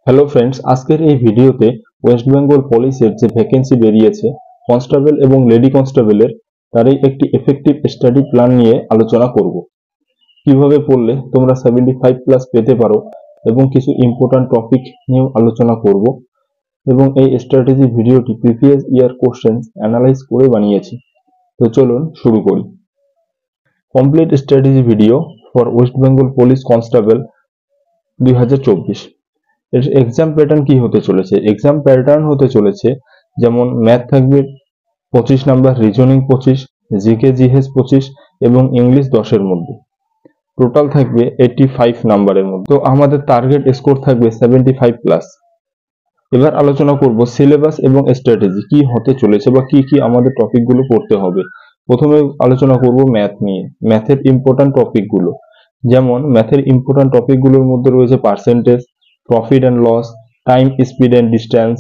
Hello friends, আজকের এই ভিডিওতে ওয়েস্ট বেঙ্গল পুলিশের যে ভ্যাকেন্সি বেরিয়েছে কনস্টেবল এবং লেডি কনস্টেবলের তারই একটি এফেক্টিভ স্টাডি প্ল্যান নিয়ে আলোচনা করব। কিভাবে পড়লে তোমরা 75+ পেতে পারো এবং কিছু ইম্পর্টেন্ট টপিক নিয়েও আলোচনা করব। এবং এই স্ট্র্যাটেজি ভিডিওটি প্রিভিয়াস ইয়ার কোশ্চেন অ্যানালাইজ করে বানিয়েছি। তো চলুন শুরু করি। Complete strategy video for West Bengal police constable 2024। এর এক্সাম প্যাটার্ন কি হতে চলেছে? এক্সাম প্যাটার্ন হতে চলেছে যেমন ম্যাথ থাকবে 25 নাম্বার, রিজনিং 25, জিকে জিএস 25 এবং ইংলিশ 10-এর মধ্যে। টোটাল থাকবে 85 নাম্বারের মধ্যে। তো আমাদের টার্গেট স্কোর থাকবে 75+। এবার আলোচনা করব সিলেবাস এবং স্ট্র্যাটেজি কি হতে চলেছে বা কি কি আমাদের টপিকগুলো পড়তে হবে। প্রথমে আলোচনা করব ম্যাথ নিয়ে, ম্যাথের ইম্পর্টেন্ট টপিকগুলো। যেমন ম্যাথের ইম্পর্টেন্ট টপিকগুলোর মধ্যে রয়েছে percentage, profit and loss, time, speed and distance,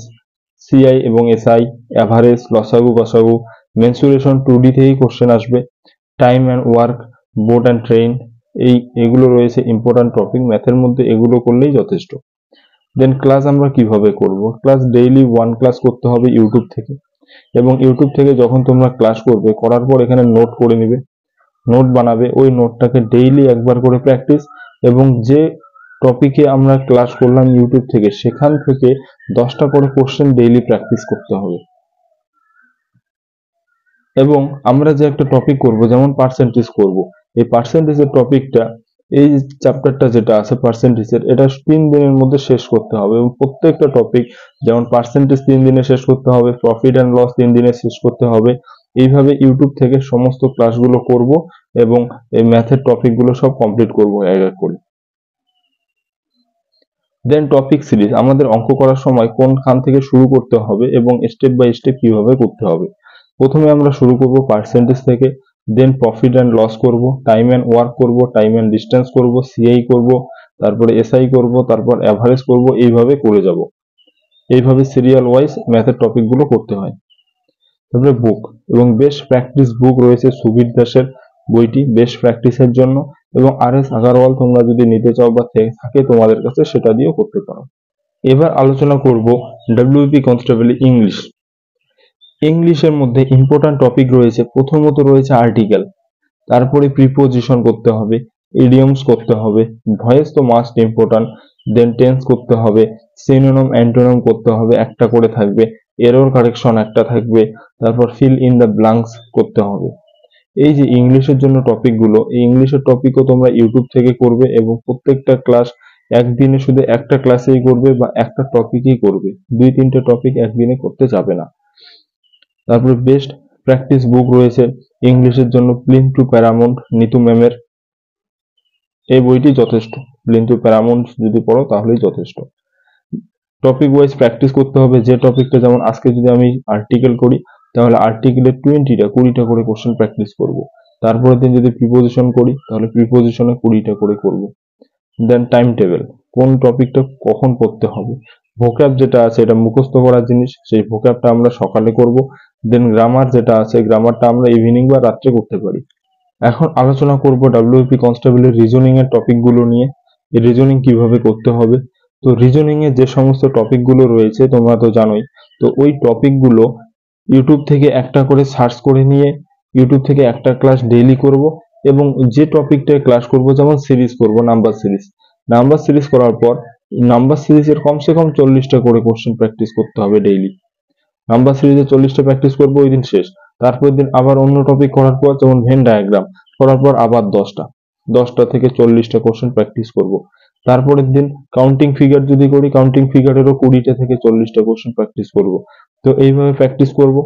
CI এবং এসআই, অ্যাভারেজ, লসাগু, গসাগু, মেনসুরেশন 2D থেকেই কোশ্চেন আসবে, time and work, boat and train. এগুলো রয়েছে ইম্পর্টেন্ট টপিক ম্যাথের মধ্যে, এগুলো করলেই যথেষ্ট। দেন ক্লাস আমরা কিভাবে করব? ক্লাস ডেইলি 1 ক্লাস করতে হবে ইউটিউব থেকে। এবং ইউটিউব থেকে যখন তোমরা ক্লাস করবে, করার পর এখানে নোট করে নিবে, নোট বানাবে, ওই নোটটাকে ডেইলি একবার করে প্র্যাকটিস। এবং যে টপিকে আমরা ক্লাস করলাম ইউটিউব থেকে, সেখান থেকে 10টা করে কোশ্চেন ডেইলি প্র্যাকটিস করতে হবে। এবং আমরা যে একটা টপিক করব, যেমন পার্সেন্টেজ করব, এই পার্সেন্টেজের টপিকটা, এই চ্যাপ্টারটা যেটা আছে পার্সেন্টেজের, এটা 3 দিনের মধ্যে শেষ করতে হবে। এবং প্রত্যেকটা টপিক যেমন পার্সেন্টেজ 3 দিনে শেষ করতে হবে, প্রফিট অ্যান্ড লস 3 দিনে শেষ করতে হবে। এইভাবে ইউটিউব থেকে সমস্ত ক্লাসগুলো করব এবং এই ম্যাথের টপিকগুলো সব কমপ্লিট করব এক এক করে। দেন টপিক সিরিজ, আমাদের অঙ্ক করার সময় কোনখান থেকে শুরু করতে হবে এবং স্টেপ বাই স্টেপ কিভাবে করতে হবে। প্রথমে আমরা শুরু করব পার্সেন্টেজ থেকে, দেন প্রফিট অ্যান্ড লস করব, টাইম অ্যান্ড ওয়ার্ক করব, টাইম অ্যান্ড ডিস্টেন্স করব, সিআই করব, তারপরে এসআই করব, তারপর অ্যাভারেজ করব, এইভাবে করে যাব। এইভাবে সিরিয়াল ওয়াইজ ম্যাথের টপিকগুলো করতে হয়। তারপরে বুক এবং বেস্ট প্র্যাকটিস বুক রয়েছে সুবীর দাসের বইটি বেস্ট প্র্যাকটিসের জন্য, এবং RS আগারওয়াল তোমরা যদি নিতে চাও বা থাকে তোমাদের কাছে, সেটা দিয়েও করতে পারো। এবার আলোচনা করব ডব্লিউপি কনস্টেবল ইংলিশ। ইংলিশের মধ্যে ইম্পর্টেন্ট টপিক রয়েছে, প্রথমত রয়েছে আর্টিকেল, তারপরে প্রিপোজিশন করতে হবে, ইডিয়মস করতে হবে, ভয়েস তো মাস্ট ইম্পর্টেন্ট, দেন টেন্স করতে হবে, সিনোনিম অ্যান্টোনিম করতে হবে, একটা করে থাকবে, এরর কারেকশন একটা থাকবে, তারপর ফিল ইন দ্য ব্ল্যাঙ্কস করতে হবে। এই যে ইংলিশের জন্য টপিকগুলো, এই ইংলিশের টপিকও তোমরা ইউটিউব থেকে করবে এবং প্রত্যেকটা ক্লাস একদিনে শুধু একটা ক্লাসেই করবে বা একটা টপিকই করবে, 2-3টে টপিক একদিনে করতে যাবে না। তারপরে বেস্ট প্র্যাকটিস বুক রয়েছে ইংলিশের জন্য প্লিন টু প্যারামাউন্ট, নিতু ম্যামের। এই বইটি যথেষ্ট, প্লিন টু প্যারামাউন্ট যদি পড়ো তাহলেই যথেষ্ট। টপিক ওয়াইজ প্র্যাকটিস করতে হবে। যে টপিকটা, যেমন আজকে যদি আমি আর্টিকেল করি, তাহলে আর্টিকেলের 20টা করে কোশ্চেন প্র্যাকটিস করব। তারপরের দিন যদি প্রিপোজিশন করি, তাহলে প্রিপোজিশনে 20টা করে করব। দেন টাইম টেবিল, কোন টপিকটা কখন পড়তে হবে। ভোক্যাব যেটা আছে, এটা মুখস্থ করার জিনিস, সেই ভোক্যাবটা আমরা সকালে করব। দেন গ্রামার যেটা আছে, গ্রামারটা আমরা ইভিনিং বা রাত্রে করতে পারি। এখন আলোচনা করব ডব্লিউপি কনস্টেবলের রিজনিং এর টপিকগুলো নিয়ে। এই রিজনিং কিভাবে করতে হবে। তো রিজনিং এর যে সমস্ত টপিকগুলো রয়েছে তোমরা তো জানোই। তো ওই টপিকগুলো ইউটিউব থেকে একটা করে সার্চ করে নিয়ে ইউটিউব থেকে একটা ক্লাস ডেইলি করব। এবং যে টপিকটায় ক্লাস করব, যেমন সিরিজ করব, নাম্বার সিরিজ করার পর নাম্বার সিরিজের কমসে কম 40টা করে কোশ্চেন প্র্যাকটিস করতে হবে ডেইলি। নাম্বার সিরিজে 40টা প্র্যাকটিস করবো, ওই দিন শেষ। তারপরের দিন আবার অন্য টপিক করার পর, যেমন ভেন ডায়াগ্রাম করার পর আবার 10টা থেকে 40টা কোশ্চেন প্র্যাকটিস করব। তারপরের দিন কাউন্টিং ফিগার যদি করি, কাউন্টিং ফিগারেরও 20টা থেকে 40টা কোশ্চেন প্র্যাকটিস করব। তো এইভাবে প্র্যাকটিস করব।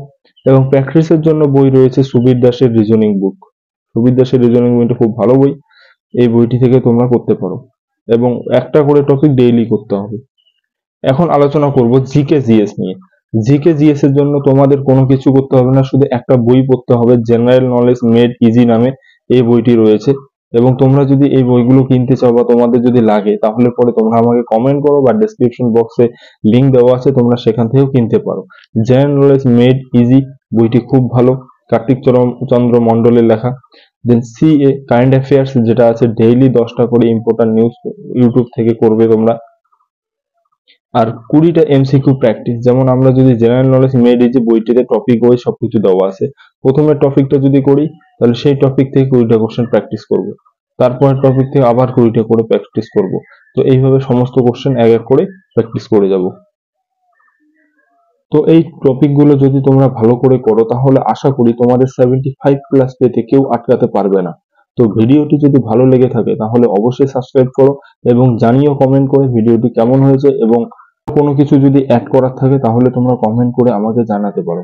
এবং প্র্যাকটিসের জন্য বই রয়েছে সুবীর দাসের রিজনিং বুক। সুবীর দাসের রিজনিং বইটা খুব ভালো বই, এই বইটি থেকে তোমরা করতে পারো। এবং একটা করে টপিক ডেইলি করতে হবে। এখন আলোচনা করব জিকে জিএস নিয়ে। জিকে জিএস এর জন্য তোমাদের কোনো কিছু করতে হবে না, শুধু একটা বই পড়তে হবে, জেনারেল নলেজ মেড ইজি নামে এই বইটি রয়েছে। এবং তোমরা যদি এই বইগুলো কিনতে চাও বা তোমাদের যদি লাগে, তাহলে পরে তোমরা আমাকে কমেন্ট করো বা ডেসক্রিপশন বক্সে লিংক দেওয়া আছে, তোমরা সেখান থেকেও কিনতে পারো। জেনারেল নলেজ মেড ইজি বইটি খুব ভালো, কার্তিক চন্দ্র মন্ডলের লেখা। দেন সিএ কারেন্ট অ্যাফেয়ার্স যেটা আছে, ডেইলি 10টা করে ইম্পর্টেন্ট নিউজ ইউটিউব থেকে করবে তোমরা। আর 20টা এমসিকিউ প্র্যাকটিস, যেমন আমরা যদি জেনারেল নলেজ মেড এই যে বইটিতে টপিক ওয়াইজ সবকিছু দেওয়া আছে, প্রথমে টপিকটা যদি করি তাহলে সেই টপিক থেকে 20টা কোশ্চেন প্র্যাকটিস করব, তারপরের টপিক থেকে আবার 20টা করে প্র্যাকটিস করব। তো এইভাবে সমস্ত কোশ্চেন এক এক করে প্র্যাকটিস করে যাব। তো এই টপিকগুলো যদি তোমরা ভালো করে করো তাহলে আশা করি তোমাদের 75+ পেতে কেউ আটকাতে পারবে না। তো ভিডিওটি যদি ভালো লেগে থাকে তাহলে অবশ্যই সাবস্ক্রাইব করো এবং জানিও কমেন্ট করে ভিডিওটি কেমন হয়েছে, এবং কোনো কিছু যদি অ্যাড করার থাকে তাহলে তোমরা কমেন্ট করে আমাকে জানাতে পারো।